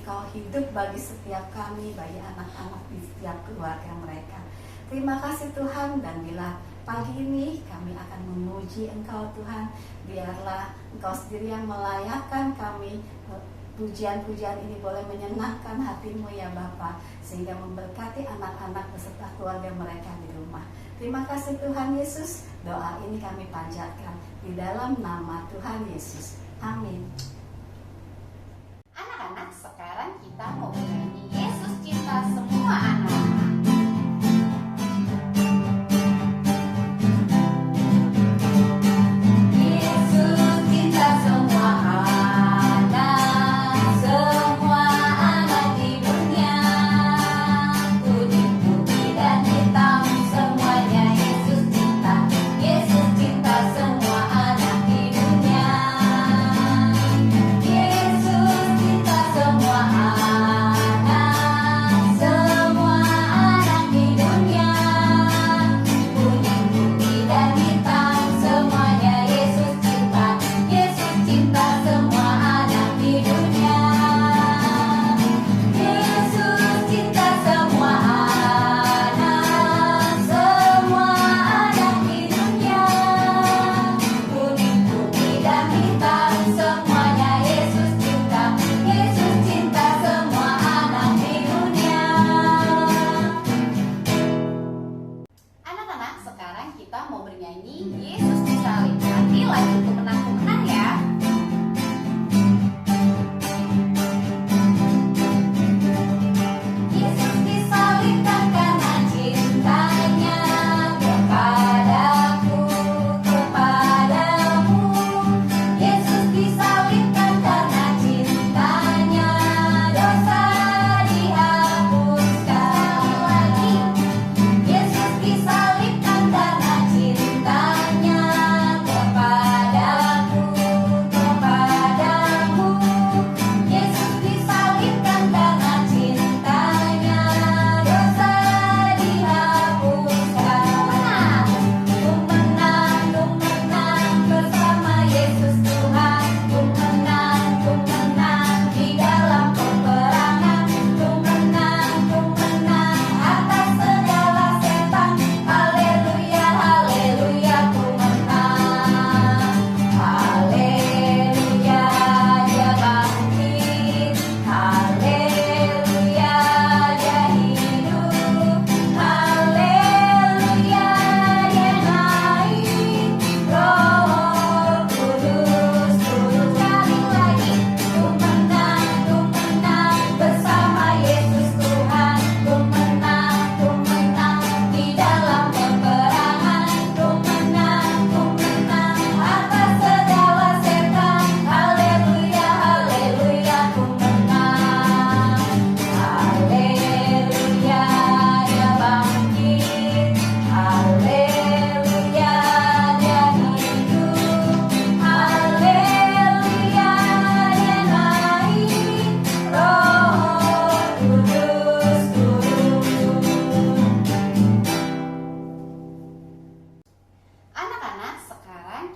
Engkau hidup bagi setiap kami, bagi anak-anak di setiap keluarga mereka. Terima kasih Tuhan, dan bila pagi ini kami akan memuji Engkau Tuhan, biarlah Engkau sendiri yang melayakkan kami. Pujian-pujian ini boleh menyenangkan hatimu ya Bapa, sehingga memberkati anak-anak beserta keluarga mereka di rumah. Terima kasih Tuhan Yesus, doa ini kami panjatkan di dalam nama Tuhan Yesus. Amin. Anak-anak, sekarang kita mau bernyanyi Yesus Cinta Semua Anak.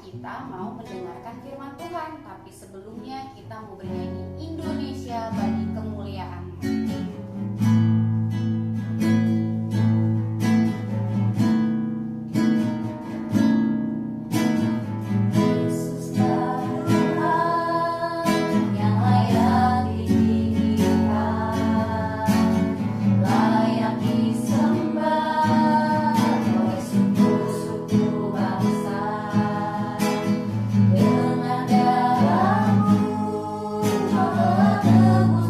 Kita mau mendengarkan firman Tuhan, tapi sebelumnya kita mau bernyanyi Indonesia Bagi Kemuliaan-Mu. Tebus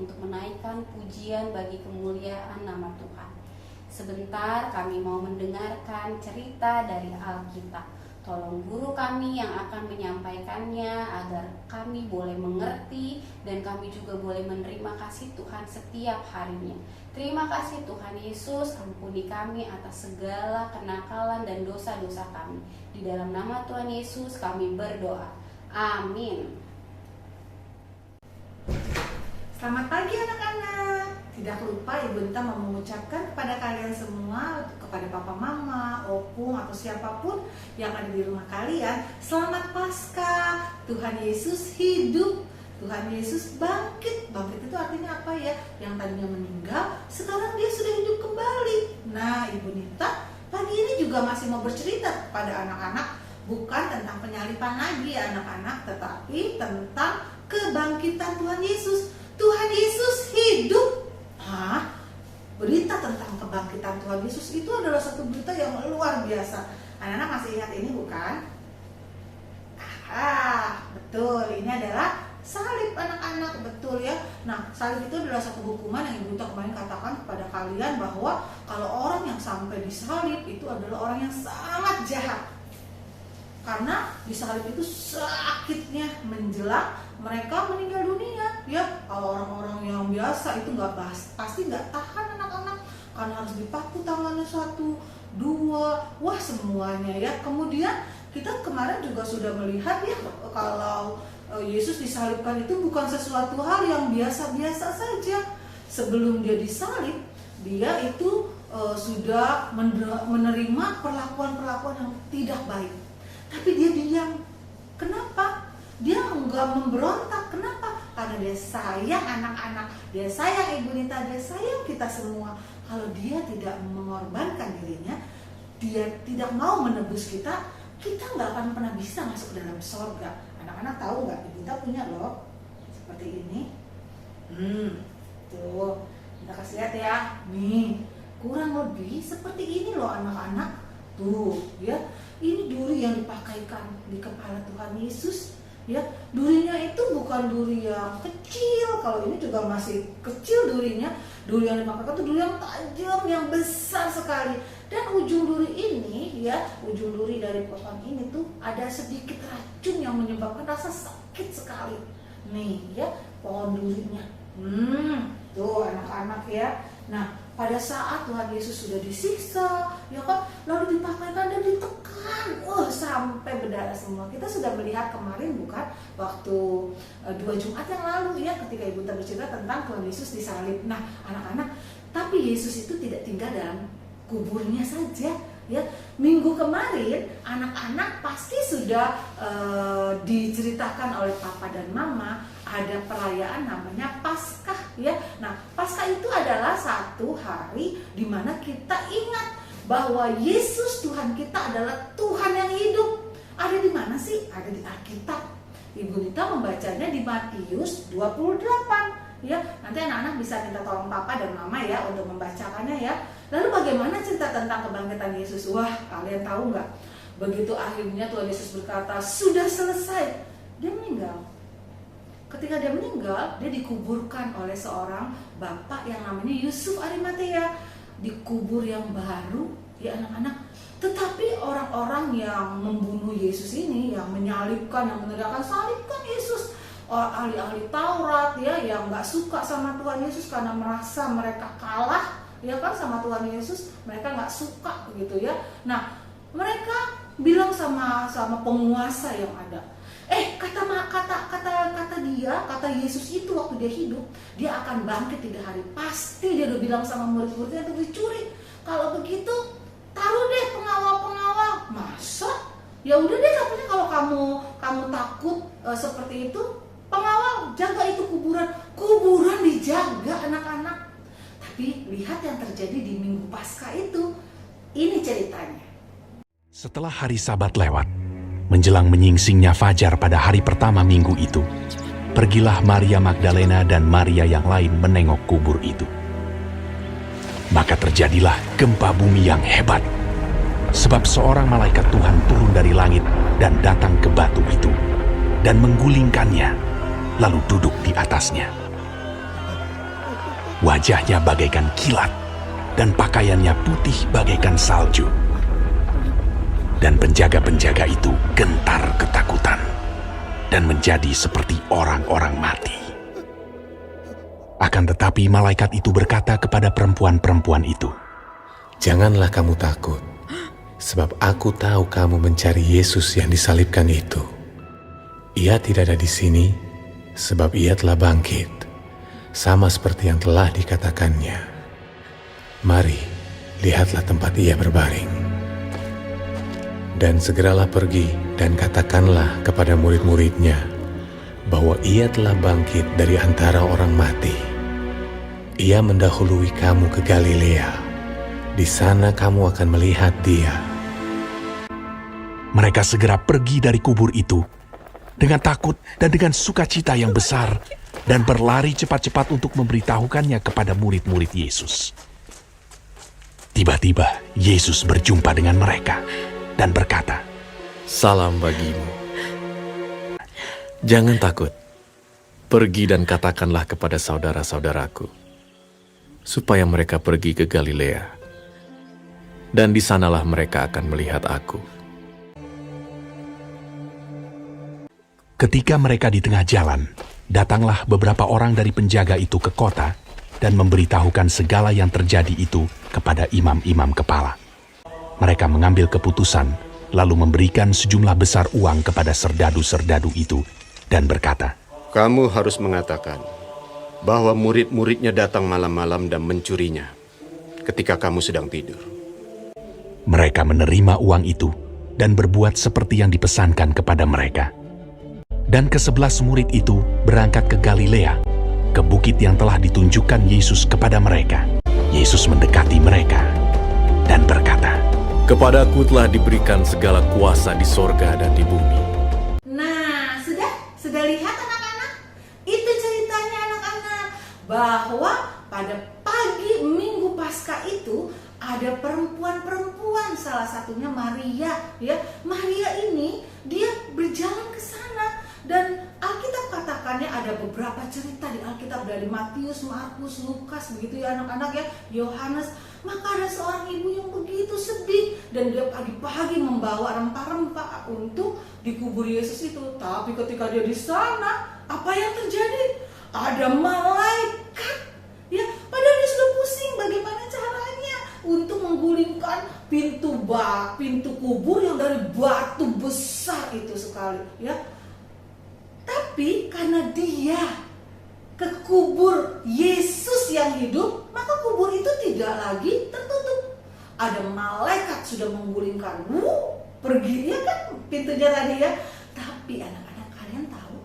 untuk menaikkan pujian bagi kemuliaan nama Tuhan. Sebentar kami mau mendengarkan cerita dari Alkitab. Tolong guru kami yang akan menyampaikannya agar kami boleh mengerti dan kami juga boleh menerima kasih Tuhan setiap harinya. Terima kasih Tuhan Yesus, ampuni kami atas segala kenakalan dan dosa-dosa kami. Di dalam nama Tuhan Yesus kami berdoa. Amin. Selamat pagi anak-anak. Tidak lupa Ibu Nita mau mengucapkan kepada kalian semua, kepada papa mama, opung atau siapapun yang ada di rumah kalian, selamat Paskah. Tuhan Yesus hidup. Tuhan Yesus bangkit. Bangkit itu artinya apa ya? Yang tadinya meninggal, sekarang dia sudah hidup kembali. Nah, Ibu Nita pagi ini juga masih mau bercerita kepada anak-anak, bukan tentang penyalipan lagi anak-anak, tetapi tentang kebangkitan Tuhan Yesus. Tuhan Yesus hidup. Berita tentang kebangkitan Tuhan Yesus itu adalah satu berita yang luar biasa. Anak-anak masih ingat ini bukan? Betul, ini adalah salib anak-anak, betul ya. Nah, salib itu adalah satu hukuman yang Ibu Nita kemarin katakan kepada kalian bahwa kalau orang yang sampai disalib itu adalah orang yang sangat jahat. Karena disalib itu sakitnya menjelang mereka meninggal dunia ya. Kalau orang-orang yang biasa itu pasti nggak tahan anak-anak, karena harus dipaku tangannya 1, 2, wah semuanya ya. Kemudian kita kemarin juga sudah melihat ya, kalau Yesus disalibkan itu bukan sesuatu hal yang biasa-biasa saja. Sebelum dia disalib, dia itu sudah menerima perlakuan-perlakuan yang tidak baik. Tapi dia diam. Kenapa? Dia enggak memberontak. Kenapa? Karena dia sayang anak-anak, dia sayang Ibu Nita, dia sayang kita semua. Kalau dia tidak mengorbankan dirinya, dia tidak mau menebus kita, kita nggak akan pernah bisa masuk ke dalam sorga. Anak-anak tahu nggak? Ibu Nita punya loh seperti ini. Tuh, kita kasih lihat ya. Nih, kurang lebih seperti ini loh anak-anak. Tuh, ya. Ini duri yang dipakaikan di kepala Tuhan Yesus. Ya, durinya itu bukan duri yang kecil. Kalau ini juga masih kecil durinya. Duri yang dipakaikan itu duri yang tajam, yang besar sekali. Dan ujung duri ini, ya, ujung duri dari pohon ini tuh ada sedikit racun yang menyebabkan rasa sakit sekali. Nih, ya, pohon durinya. Tuh anak-anak ya. Nah, pada saat Tuhan Yesus sudah disiksa, ya kan, lalu dipakaikan dan ditekan, sampai berdarah semua. Kita sudah melihat kemarin bukan, waktu 2 Jumat yang lalu ya, ketika Ibu Nita bercerita tentang Tuhan Yesus disalib. Nah, anak-anak, tapi Yesus itu tidak tinggal dalam kuburnya saja. Ya, minggu kemarin anak-anak pasti sudah diceritakan oleh papa dan mama, ada perayaan namanya Paskah ya. Nah, Paskah itu adalah satu hari di mana kita ingat bahwa Yesus Tuhan kita adalah Tuhan yang hidup. Ada di mana sih? Ada di Alkitab. Ibu Nita membacanya di Matius 28 ya. Nanti anak-anak bisa minta tolong papa dan mama ya untuk membacakannya ya. Lalu bagaimana cerita tentang kebangkitan Yesus? Wah, kalian tahu nggak? Begitu akhirnya Tuhan Yesus berkata, sudah selesai, dia meninggal. Ketika dia meninggal, dia dikuburkan oleh seorang bapak yang namanya Yusuf Arimatea. Dikubur yang baru, ya anak-anak. Tetapi orang-orang yang membunuh Yesus ini, yang menyalibkan, yang menegakkan salibkan Yesus, ahli-ahli Taurat ya, yang nggak suka sama Tuhan Yesus karena merasa mereka kalah ya kan sama Tuhan Yesus, mereka nggak suka begitu ya. Nah, mereka bilang sama penguasa yang ada, kata Yesus itu waktu dia hidup, dia akan bangkit 3 hari. Pasti dia udah bilang sama murid-muridnya untuk dicuri. Kalau begitu, taruh deh pengawal-pengawal. Masa? Ya udah deh, katanya kalau kamu takut seperti itu, pengawal jaga itu kuburan dijaga anak-anak. Tapi lihat yang terjadi di Minggu Paskah itu. Ini ceritanya. Setelah hari Sabat lewat, menjelang menyingsingnya fajar pada hari pertama minggu itu, pergilah Maria Magdalena dan Maria yang lain menengok kubur itu. Maka terjadilah gempa bumi yang hebat, sebab seorang malaikat Tuhan turun dari langit dan datang ke batu itu, dan menggulingkannya, lalu duduk di atasnya. Wajahnya bagaikan kilat, dan pakaiannya putih bagaikan salju. Dan penjaga-penjaga itu gentar ketakutan dan menjadi seperti orang-orang mati. Akan tetapi malaikat itu berkata kepada perempuan-perempuan itu, "Janganlah kamu takut, sebab aku tahu kamu mencari Yesus yang disalibkan itu. Ia tidak ada di sini, sebab ia telah bangkit, sama seperti yang telah dikatakannya. Mari, lihatlah tempat ia berbaring. Dan segeralah pergi dan katakanlah kepada murid-muridnya bahwa ia telah bangkit dari antara orang mati. Ia mendahului kamu ke Galilea. Di sana kamu akan melihat dia." Mereka segera pergi dari kubur itu dengan takut dan dengan sukacita yang besar dan berlari cepat-cepat untuk memberitahukannya kepada murid-murid Yesus. Tiba-tiba Yesus berjumpa dengan mereka dan berkata, "Salam bagimu. Jangan takut. Pergi dan katakanlah kepada saudara-saudaraku, supaya mereka pergi ke Galilea. Dan di sanalah mereka akan melihat aku." Ketika mereka di tengah jalan, datanglah beberapa orang dari penjaga itu ke kota dan memberitahukan segala yang terjadi itu kepada imam-imam kepala. Mereka mengambil keputusan, lalu memberikan sejumlah besar uang kepada serdadu-serdadu itu, dan berkata, "Kamu harus mengatakan bahwa murid-muridnya datang malam-malam dan mencurinya ketika kamu sedang tidur." Mereka menerima uang itu dan berbuat seperti yang dipesankan kepada mereka. Dan ke-11 murid itu berangkat ke Galilea, ke bukit yang telah ditunjukkan Yesus kepada mereka. Yesus mendekati mereka dan berkata, "Kepadaku telah diberikan segala kuasa di sorga dan di bumi. Nah, sudah lihat anak-anak? Itu ceritanya anak-anak, bahwa pada pagi Minggu Paskah itu ada perempuan-perempuan, salah satunya Maria, ya. Maria ini dia berjalan ke sana, dan Alkitab katakannya ada beberapa cerita di Alkitab dari Matius, Markus, Lukas, begitu ya anak-anak ya, Yohanes. Maka ada seorang ibu yang begitu sedih, dan dia pagi-pagi membawa rempah-rempah untuk dikubur Yesus itu. Tapi ketika dia di sana, apa yang terjadi? Ada malaikat, ya. Padahal dia sudah pusing bagaimana caranya untuk menggulingkan pintu kubur yang dari batu besar itu sekali, ya. Tapi karena dia ke kubur Yesus yang hidup, maka kubur itu tidak lagi tertutup. Ada malaikat sudah menggulingkan, pergi ya kan pintunya tadi ya. Tapi anak-anak, kalian tahu,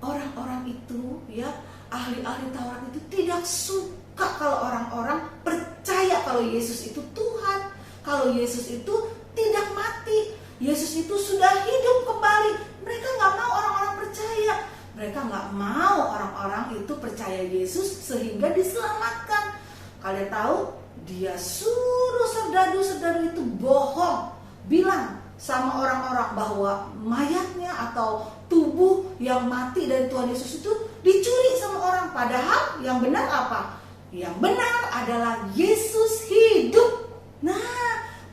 orang-orang itu ya, ahli-ahli Taurat itu tidak suka kalau orang-orang percaya kalau Yesus itu Tuhan, kalau Yesus itu tidak mati, Yesus itu sudah hidup kembali. Mereka nggak mau orang-orang percaya. Mereka nggak mau orang-orang itu percaya Yesus sehingga diselamatkan. Kalian tahu, dia suruh serdadu-serdadu itu bohong, bilang sama orang-orang bahwa mayatnya atau tubuh yang mati dari Tuhan Yesus itu dicuri sama orang. Padahal yang benar apa? Yang benar adalah Yesus hidup. Nah,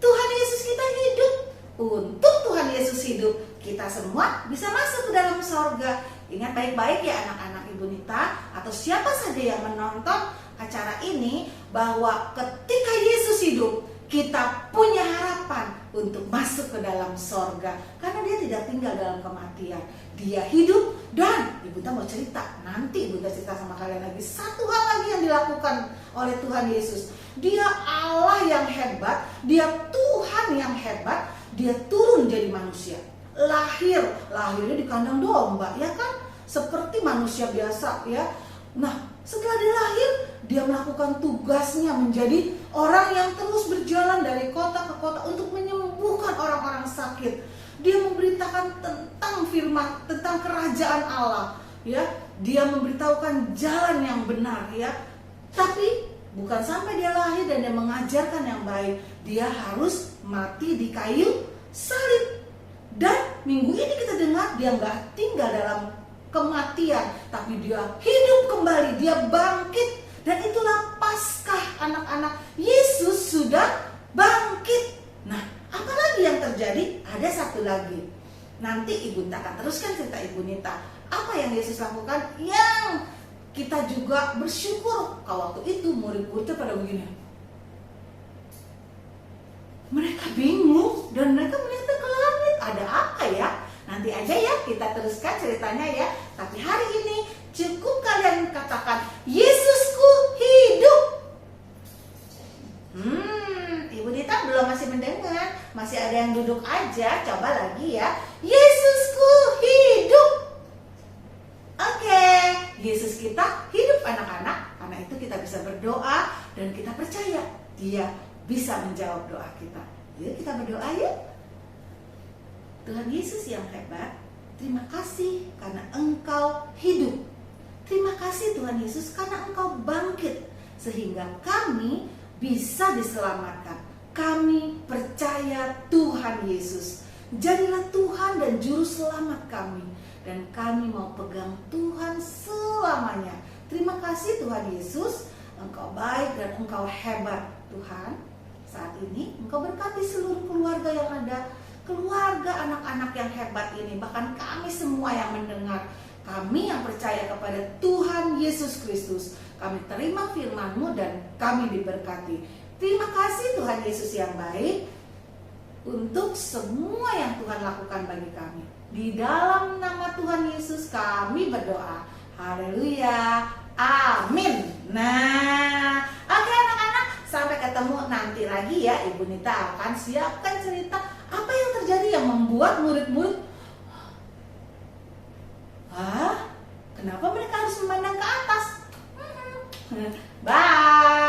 Tuhan Yesus kita hidup. Untuk Tuhan Yesus hidup, kita semua bisa masuk ke dalam sorga. Ingat baik-baik ya anak-anak Ibu Nita, atau siapa saja yang menonton acara ini, bahwa ketika Yesus hidup, kita punya harapan untuk masuk ke dalam sorga. Karena dia tidak tinggal dalam kematian, dia hidup. Dan Ibu Nita mau cerita, nanti Ibu Nita cerita sama kalian lagi, satu hal lagi yang dilakukan oleh Tuhan Yesus. Dia Allah yang hebat, dia Tuhan yang hebat. Dia turun jadi manusia, lahirnya di kandang domba, ya kan, seperti manusia biasa, ya. Nah, setelah dia lahir, dia melakukan tugasnya menjadi orang yang terus berjalan dari kota ke kota untuk menyembuhkan orang-orang sakit. Dia memberitakan tentang firman, tentang kerajaan Allah, ya. Dia memberitahukan jalan yang benar, ya. Tapi bukan sampai dia lahir dan dia mengajarkan yang baik, dia harus mati di kayu salib. Dan minggu ini kita dengar dia nggak tinggal dalam kematian, tapi dia hidup kembali, dia bangkit. Dan itulah Paskah anak-anak, Yesus sudah bangkit. Nah, apa lagi yang terjadi? Ada satu lagi. Nanti Ibu Nita akan teruskan cerita Ibu Nita. Apa yang Yesus lakukan yang kita juga bersyukur. Kalau waktu itu murid-muridnya pada begini. Mereka bingung dan mereka melihat ke langit. Ada apa ya? Nanti aja ya kita teruskan ceritanya ya. Tapi hari ini cukup kalian katakan, Yesusku hidup. Ibu Dita belum masih mendengar. Masih ada yang duduk aja. Coba lagi ya. Yesusku hidup. Oke, Yesus kita hidup anak-anak. Karena itu kita bisa berdoa dan kita percaya Dia bisa menjawab doa kita. Yuk kita berdoa yuk. Tuhan Yesus yang hebat, terima kasih karena Engkau hidup. Terima kasih Tuhan Yesus karena Engkau bangkit sehingga kami bisa diselamatkan. Kami percaya Tuhan Yesus. Jadilah Tuhan dan juru selamat kami. Dan kami mau pegang Tuhan selamanya. Terima kasih Tuhan Yesus. Engkau baik dan Engkau hebat Tuhan. Saat ini Engkau berkati seluruh keluarga yang ada. Keluarga anak-anak yang hebat ini. Bahkan kami semua yang mendengar. Kami yang percaya kepada Tuhan Yesus Kristus. Kami terima firman-Mu dan kami diberkati. Terima kasih Tuhan Yesus yang baik. Untuk semua yang Tuhan lakukan bagi kami. Di dalam nama Tuhan Yesus kami berdoa. Haleluya. Amin. Nah, oke anak-anak, sampai ketemu nanti lagi ya. Ibu Nita akan siapkan cerita apa yang terjadi yang membuat murid-murid, kenapa mereka harus memandang ke atas? Bye.